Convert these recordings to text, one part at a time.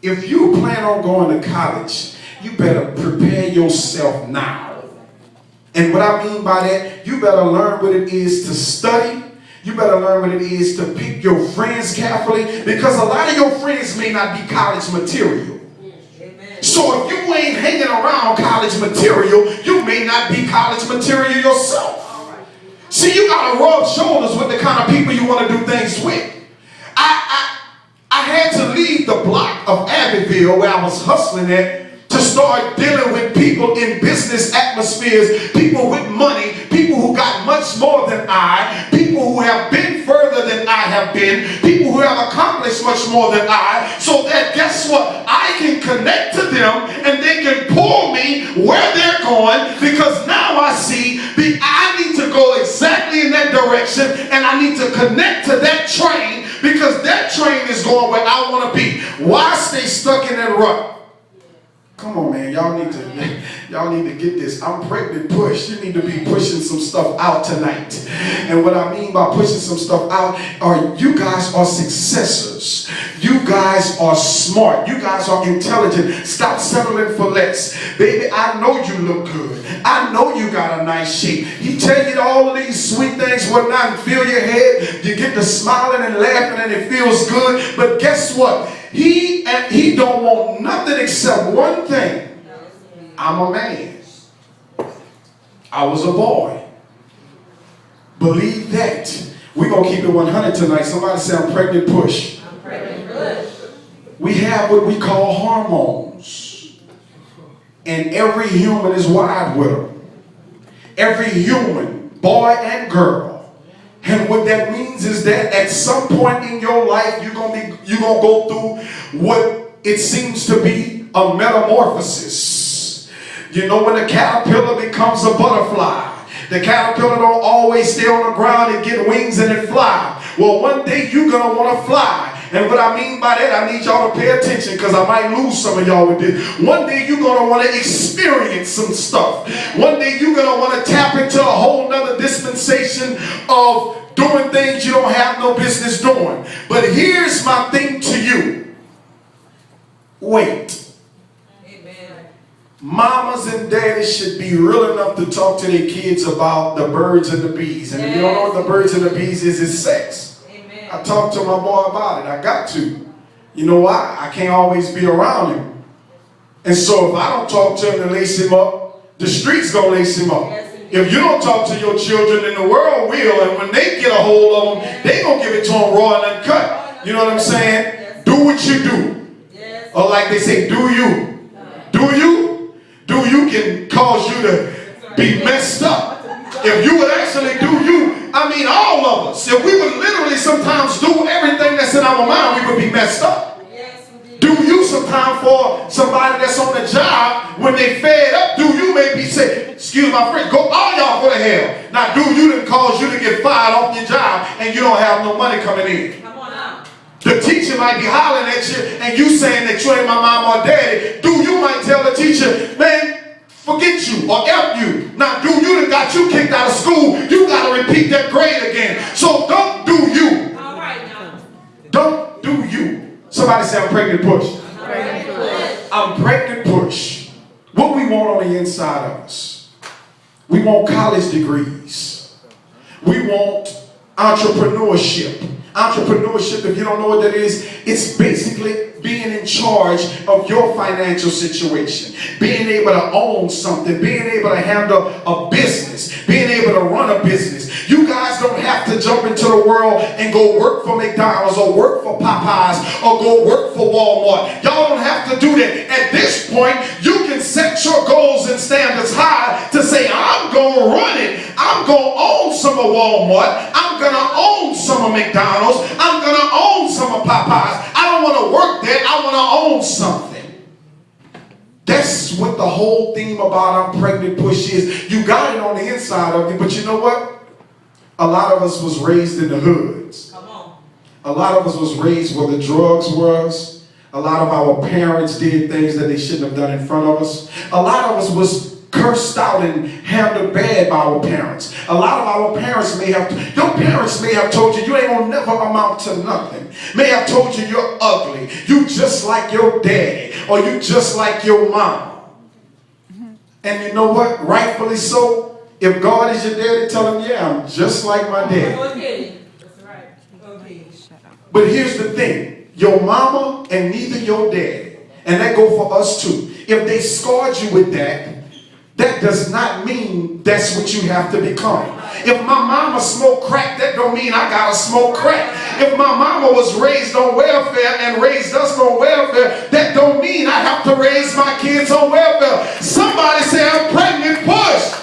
If you plan on going to college, you better prepare yourself now. And what I mean by that, you better learn what it is to study. You better learn what it is to pick your friends carefully, because a lot of your friends may not be college material. So if you ain't hanging around college material, you may not be college material yourself. See, you gotta rub shoulders with the kind of people you want to do things with. I had to leave the block of Abbeville where I was hustling at to start dealing with people in business atmospheres, people with money, people who got much more than I, people who have been further than I have been, people who have accomplished much more than I, so that guess what? I can connect to them and they can pull me where they're going, because now I see I need to go exactly in that direction, and I need to connect to that train, because that train is going where I want to be. Why stay stuck in that rut? Come on, man. Y'all need to get this. I'm pregnant push. You need to be pushing some stuff out tonight. And what I mean by pushing some stuff out are you guys are successors. You guys are smart. You guys are intelligent. Stop settling for less. Baby, I know you look good. I know you got a nice shape. He tell you all of these sweet things, whatnot, and fill your head. You get to smiling and laughing and it feels good. But guess what? He don't want nothing except one thing. I'm a man. I was a boy. Believe that. We're going to keep it 100 tonight. Somebody say I'm pregnant push. I'm pregnant push. We have what we call hormones. And every human is wired with them. Every human, boy and girl. And what that means is that at some point in your life, you're gonna go through what it seems to be a metamorphosis. You know, when a caterpillar becomes a butterfly, the caterpillar don't always stay on the ground and get wings and it fly. Well, one day you're gonna want to fly. And what I mean by that, I need y'all to pay attention, because I might lose some of y'all with this. One day you're going to want to experience some stuff. One day you're going to want to tap into a whole nother dispensation of doing things you don't have no business doing. But here's my thing to you. Wait. Amen. Mamas and daddies should be real enough to talk to their kids about the birds and the bees. And if you don't know what the birds and the bees is, it's sex. I talked to my boy about it. I got to. You know why? I can't always be around him. And so if I don't talk to him and lace him up, the street's going to lace him up. If you don't talk to your children, then the world will. And when they get a hold of them, they going to give it to them raw and uncut. You know what I'm saying? Do what you do. Or like they say, do you. Do you? Do you can cause you to be messed up. If you would actually do you, I mean all of us, if we would literally sometimes do everything that's in our mind, we would be messed up. Do you sometime for somebody that's on the job, when they fed up, do you maybe say, excuse my friend, go all y'all go to hell. Now do you didn't cause you to get fired off your job and you don't have no money coming in. Come on out. The teacher might be hollering at you and you saying that you ain't my mom or daddy. Do you might tell the teacher, man, forget you or F you. Now do you done got you kicked out of school, you got to repeat that grade again. So don't do you. All right now. Don't do you. Somebody say I'm pregnant push. I'm pregnant push. I'm pregnant push. What we want on the inside of us. We want college degrees. We want entrepreneurship. Entrepreneurship, if you don't know what that is, it's basically being in charge of your financial situation, being able to own something, being able to handle a business, being able to run a business. You guys don't have to jump into the world and go work for McDonald's or work for Popeyes or go work for Walmart. Y'all don't have to do that. At this point, you can set your goals and standards high to say, I'm going to run it. I'm going to own some of Walmart. I'm going to own some of McDonald's. I'm going to own some of Popeyes. I don't want to work there. I want to own something. That's what the whole theme about I'm pregnant push is. You got it on the inside of you, but you know what? A lot of us was raised in the hoods. Come on. A lot of us was raised where the drugs was. A lot of our parents did things that they shouldn't have done in front of us. A lot of us was cursed out and handled bad by our parents. A lot of our parents your parents may have told you you ain't gonna never amount to nothing. May have told you you're ugly. You just like your daddy, or you just like your mama. And you know what? Rightfully so. If God is your daddy, tell him, yeah, I'm just like my daddy. Okay. That's right. Okay. But here's the thing. Your mama and neither your daddy, and that go for us too. If they scarred you with that, that does not mean that's what you have to become. If my mama smoked crack, that don't mean I gotta smoke crack. If my mama was raised on welfare and raised us on welfare, that don't mean I have to raise my kids on welfare. Somebody say I'm pregnant, push.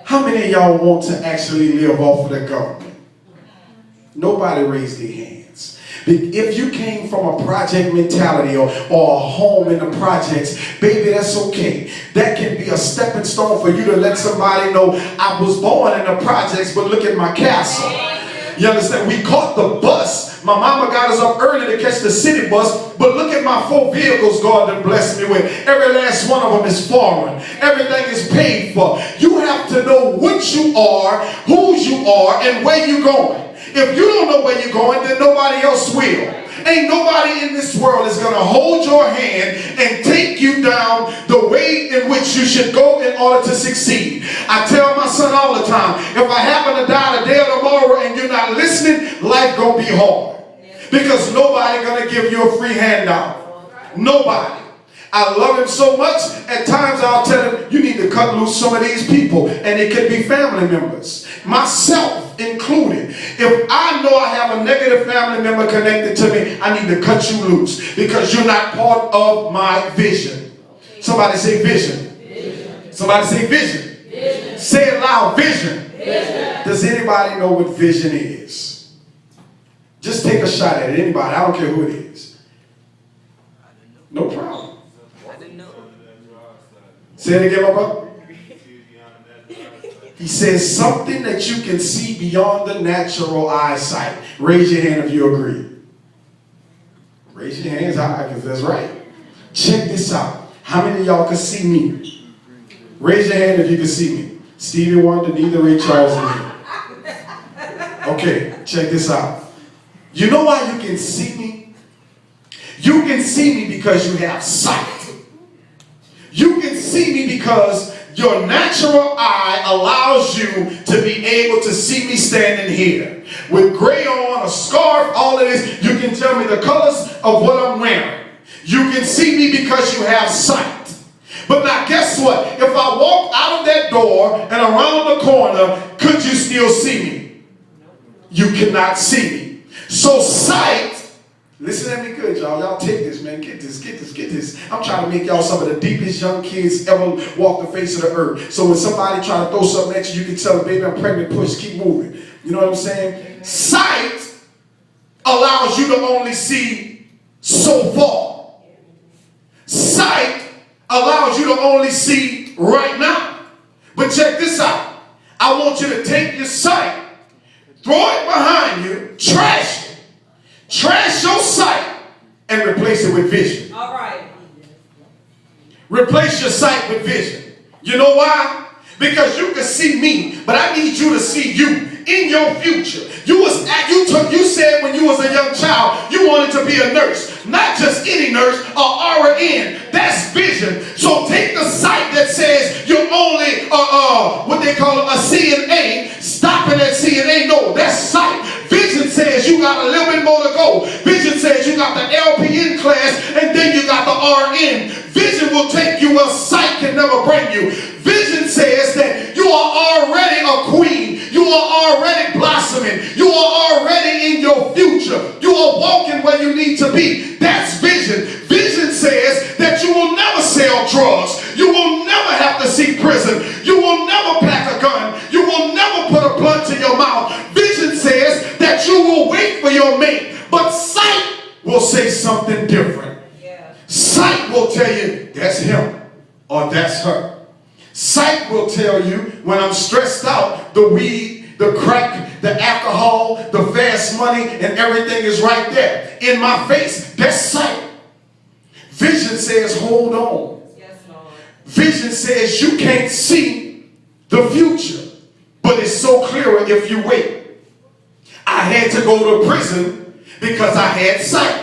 How many of y'all want to actually live off of the government? Nobody raised their hands. If you came from a project mentality or a home in the projects, baby, that's okay. That can be a stepping stone for you to let somebody know I was born in the projects, but look at my castle. You understand? We caught the bus. My mama got us up early to catch the city bus, but look at my 4 vehicles God done blessed me with. Every last one of them is foreign. Everything is paid for. You have to know what you are, whose you are, and where you're going. If you don't know where you're going, then nobody else will. Ain't nobody in this world is going to hold your hand and take you down the way in which you should go in order to succeed. I tell my son all the time, if I happen to die today or tomorrow and you're not listening, life going to be hard. Because nobody going to give you a free handout. Nobody. I love him so much, at times I'll tell him, you need to cut loose some of these people. And it could be family members, myself included. If I know I have a negative family member connected to me, I need to cut you loose because you're not part of my vision. Somebody say vision. Vision. Somebody say vision. Vision. Say it loud, vision. Vision. Does anybody know what vision is? Just take a shot at it. Anybody, I don't care who it is. No problem. Say it again, my brother. He says something that you can see beyond the natural eyesight. Raise your hand if you agree. Raise your hands high because that's right. Check this out. How many of y'all can see me? Raise your hand if you can see me. Stevie Wonder, neither Ray Charles, and me. Okay, check this out. You know why you can see me? You can see me because you have sight. You can see me because your natural eye allows you to be able to see me standing here. With gray on, a scarf, all of this, you can tell me the colors of what I'm wearing. You can see me because you have sight. But now guess what? If I walk out of that door and around the corner, could you still see me? You cannot see me. So sight, listen at me good, y'all. Y'all take this, man. Get this, get this, get this. I'm trying to make y'all some of the deepest young kids ever walk the face of the earth. So when somebody try to throw something at you, you can tell them, baby, I'm pregnant, push, keep moving. You know what I'm saying? Sight allows you to only see so far. Sight allows you to only see right now. But check this out. I want you to take your sight, throw it behind you, trash it. Trash your sight and replace it with vision. All right. Replace your sight with vision. You know why? Because you can see me, but I need you to see you in your future. You said when you was a young child, you wanted to be a nurse. Not just any nurse, or RN. That's vision. So take the sight that says you're only what they call a CNA. Stop it at CNA. No, that's sight. Vision says you got a little bit more to go. Vision says you got the LPN class and then you got the RN. Vision will take you where sight can never bring you. Vision says that you are already a queen. You are already blossoming. You are already in your future. You are walking where you need to be. That's vision. Vision says that you will never sell drugs. You will never have to see prison. You will never pack a gun. You will never put a blunt to your mouth. Vision says that you will wait for your mate. But sight will say something different. Yeah. Sight will tell you that's him or that's her. Sight will tell you when I'm stressed out, the weed, the crack, the alcohol, the fast money, and everything is right there in my face. That's sight. Vision says, hold on. Yes, Lord. Vision says you can't see the future, but it's so clearer if you wait. I had to go to prison because I had sight.